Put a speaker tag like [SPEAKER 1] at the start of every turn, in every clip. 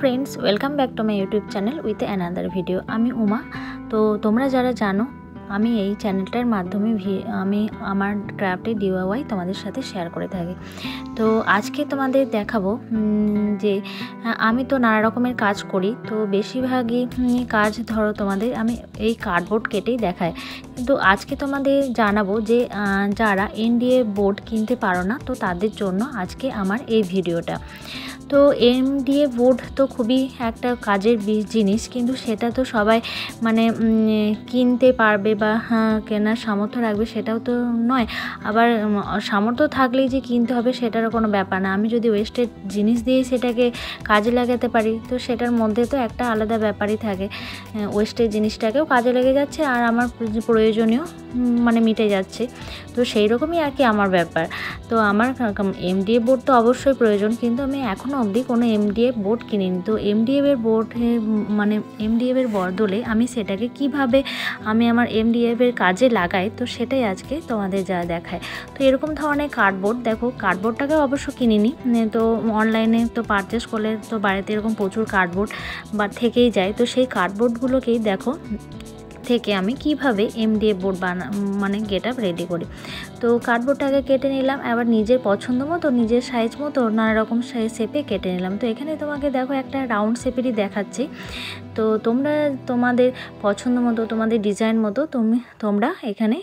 [SPEAKER 1] Friends welcome back to my YouTube channel with another video. आमी उमा। तो तोमरा Zara जानो आमी এই চ্যানেলটার মাধ্যমে আমি আমার ক্রাফটের ডিআইওয়াই তোমাদের সাথে শেয়ার করে থাকি। তো আজকে তোমাদের দেখাবো যে আমি তো নানা রকমের কাজ করি, তো বেশিরভাগই কাজ ধরো তোমাদের আমি এই কার্ডবোর্ড কেটেই দেখাই। কিন্তু আজকে তোমাদের জানাবো যে যারা এনডিএ বোর্ড কিনতে পারো না, তো তাদের জন্য আজকে আমার এই ভিডিওটা। তো এনডিএ বোর্ড তো খুবই একটা কাজের জিনিস, কিন্তু সেটা তো সবাই মানে কিনতে পারবে বা কেনার সামর্থ্য রাখবে সেটাও তো নয়। আবার সামর্থ্য থাকলেই যে কিনতে হবে সেটারও কোনো ব্যাপার না। আমি যদি ওয়েস্টেড জিনিস দিয়ে সেটাকে কাজে লাগাতে পারি, তো সেটার মধ্যে তো একটা আলাদা ব্যাপারই থাকে। ওয়েস্টেড জিনিসটাকেও কাজে লেগে যাচ্ছে আর আমার প্রয়োজনীয় মানে মিটে যাচ্ছে। তো সেই রকমই আর কি আমার ব্যাপার। তো আমার এমডিএ বোর্ড তো অবশ্যই প্রয়োজন, কিন্তু আমি এখনও অবধি কোনো এমডিএ বোর্ড কিনিনি। তো এমডিএফ এর বোর্ডে মানে এমডিএফ এর বদলে আমি সেটাকে কিভাবে আমি আমার এমডিএফ এর কাজে লাগাই, তো সেটাই আজকে তোমাদের যা দেখায়। তো এরকম ধরনের কার্ডবোর্ড দেখো, কার্ডবোর্ডটাকে অবশ্য কিনিনি, তো অনলাইনে তো পারচেস করলে তো বাড়িতে এরকম প্রচুর কার্ডবোর্ড বা থেকেই যায়। তো সেই কার্ডবোর্ডগুলোকেই দেখো থেকে আমি কিভাবে এমডিএফ বোর্ড মানে গেট আপ রেডি করি। তো কার্ডবোর্ডটাকে কেটে নিলাম, আবার নিজের পছন্দ মতো নিজের সাইজ মতো নানা রকম শেপে কেটে নিলাম। তো এখানে তোমাকে দেখো একটা রাউন্ড শেপেরই দেখাচ্ছি। তো তোমরা তোমাদের পছন্দ মতো তোমাদের ডিজাইন মতো তোমরা এখানে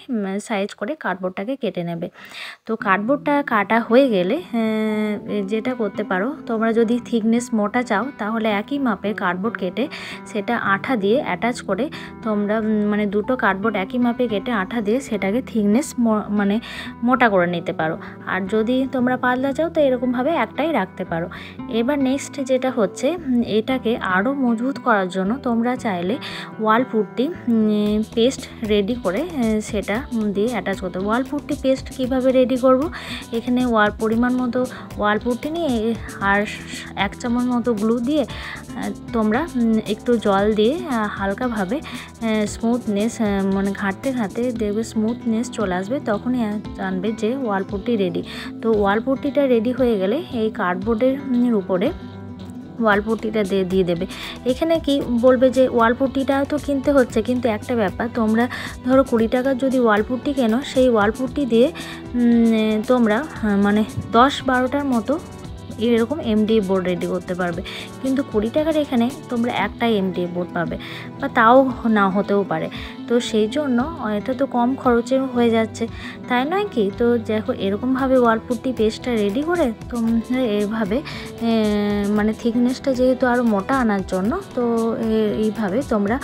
[SPEAKER 1] সাইজ করে কার্ডবোর্ডটাকে কেটে নেবে। তো কার্ডবোর্ডটা কাটা হয়ে গেলে যেটা করতে পারো, তোমরা যদি থিকনেস মোটা চাও তাহলে একই মাপের কার্ডবোর্ড কেটে সেটা আঠা দিয়ে অ্যাটাচ করে তোমরা মানে দুটো কার্ডবোর্ড একই মাপে কেটে আঠা দিয়ে সেটাকে থিকনেস মানে মোটা করে নিতে পারো। আর যদি তোমরা পাতলা চাও তো এরকমভাবে একটাই রাখতে পারো। এবার নেক্সট যেটা হচ্ছে, এটাকে আরও মজবুত করার জন্য তোমরা চাইলে ওয়াল পুট্টি পেস্ট রেডি করে সেটা দিয়ে অ্যাটাচ করতে। ওয়াল পুট্টি পেস্ট কীভাবে রেডি করব, এখানে পরিমাণ মতো ওয়াল পুট্টি নিয়ে আর 1 চামচ মতো গ্লু দিয়ে তোমরা একটু জল দিয়ে হালকাভাবে স্মুথনেস মানে ঘাঁটতে ঘাঁটতে দেখবে স্মুথনেস চলে আসবে, তখনই জানবে যে ওয়াল পুট্টি রেডি। তো ওয়াল পুট্টিটা রেডি হয়ে গেলে এই কার্ডবোর্ডের উপরে ওয়াল পুট্টিটা দিয়ে দেবে। এখানে কি বলবে যে ওয়াল পুট্টিটা তো কিনতে হচ্ছে, কিন্তু একটা ব্যাপার, তোমরা ধরো 20 টাকার যদি ওয়াল পুট্টি কেনো, সেই ওয়াল পুট্টি দিয়ে তোমরা মানে 10-12টার মতো এরকম এমডিএফ বোর্ড রেডি করতে পারবে। কিন্তু 20 টাকার এখানে তোমরা একটাই এমডিএফ বোর্ড পাবে, বা তাও না হতেও পারে। তো সেই জন্য এটা তো কম খরচে হয়ে যাচ্ছে, তাই নয় কি? তো দেখো এরকমভাবে ওয়াল পুট্টি পেস্টটা রেডি করে তোমরা এইভাবে মানে থিকনেসটা যেহেতু আরও মোটা আনার জন্য, তো এইভাবে তোমরা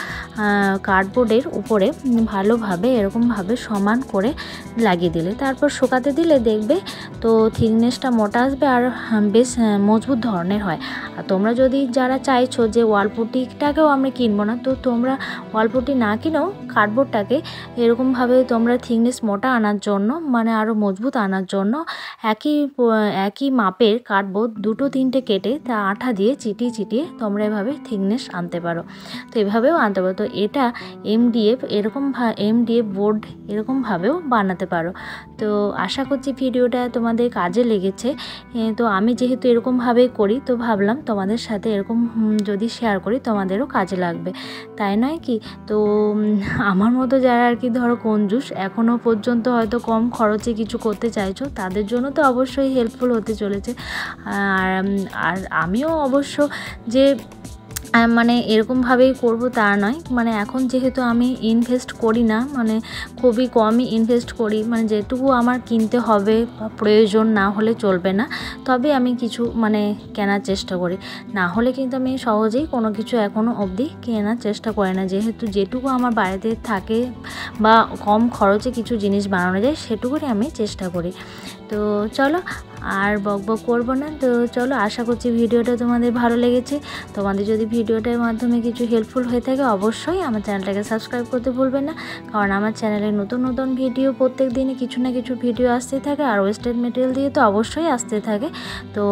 [SPEAKER 1] কার্ডবোর্ডের উপরে ভালোভাবে এরকমভাবে সমান করে লাগিয়ে দিলে, তারপর শুকাতে দিলে দেখবে তো থিকনেসটা মোটা আসবে আর বেশ মজবুত ধরনের হয়। আর তোমরা যদি যারা চাইছো যে ওয়াল পুট্টিটাকেও আমরা কিনবো না, তো তোমরা ওয়াল পুট্টি না কিনেও কার্ডবোর্ডটাকে এরকমভাবে তোমরা থিকনেস মোটা আনার জন্য মানে আরও মজবুত আনার জন্য একই মাপের কার্ডবোর্ড 2-3টে কেটে তা আঠা দিয়ে চিটিয়ে তোমরা এভাবে থিকনেস আনতে পারো। তো এভাবেও আনতে পারো। তো এটা এমডিএফ এমডিএফ বোর্ড এরকমভাবেও বানাতে পারো। তো আশা করছি ভিডিওটা তোমাদের কাজে লেগেছে। তো আমি যেহেতু এরকমভাবেই করি, তো ভাবলাম তোমাদের সাথে এরকম যদি শেয়ার করি তোমাদেরও কাজে লাগবে, তাই নয় কি? তো আমার মতো যারা আর কি ধরো কঞ্জুস, এখনও পর্যন্ত হয়তো কম খরচে কিছু করতে চাইছো, তাদের জন্য তো অবশ্যই হেল্পফুল হতে চলেছে। আর আমিও অবশ্য যে মানে এরকমভাবেই করব তা নয়, মানে এখন যেহেতু আমি ইনভেস্ট করি না, মানে খুবই কমই ইনভেস্ট করি, মানে যেটুকু আমার কিনতে হবে বা প্রয়োজন না হলে চলবে না, তবে আমি কিছু মানে কেনার চেষ্টা করি। না হলে কিন্তু আমি সহজেই কোনো কিছু এখনও অবধি কেনার চেষ্টা করি না, যেহেতু যেটুকু আমার বাড়িতে থাকে বা কম খরচে কিছু জিনিস বানানো যায় সেটুকুই আমি চেষ্টা করি। তো চলো আর বকবক করবো না, তো চলো আশা করছি ভিডিওটা তোমাদের ভালো লেগেছে। তোমাদের যদি ভিডিওটার মাধ্যমে কিছু হেল্পফুল হয়ে থাকে অবশ্যই আমার চ্যানেলটাকে সাবস্ক্রাইব করতে ভুলবেন না, কারণ আমার চ্যানেলে নতুন নতুন ভিডিও প্রত্যেক দিনই কিছু না কিছু ভিডিও আসতে থাকে, আর ওয়েস্টেড মেটেরিয়াল দিয়ে তো অবশ্যই আসতে থাকে। তো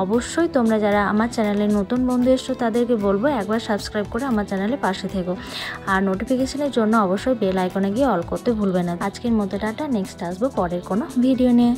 [SPEAKER 1] অবশ্যই তোমরা যারা আমার চ্যানেলে নতুন বন্ধু এসছো তাদেরকে বলবো একবার সাবস্ক্রাইব করে আমার চ্যানেলে পাশে থেকো, আর নোটিফিকেশনের জন্য অবশ্যই বেল আইকনে গিয়ে অল করতে ভুলবে না। আজকের মতো টাটা, নেক্সট আসবো পরের কোনো ভিডিও নিয়ে।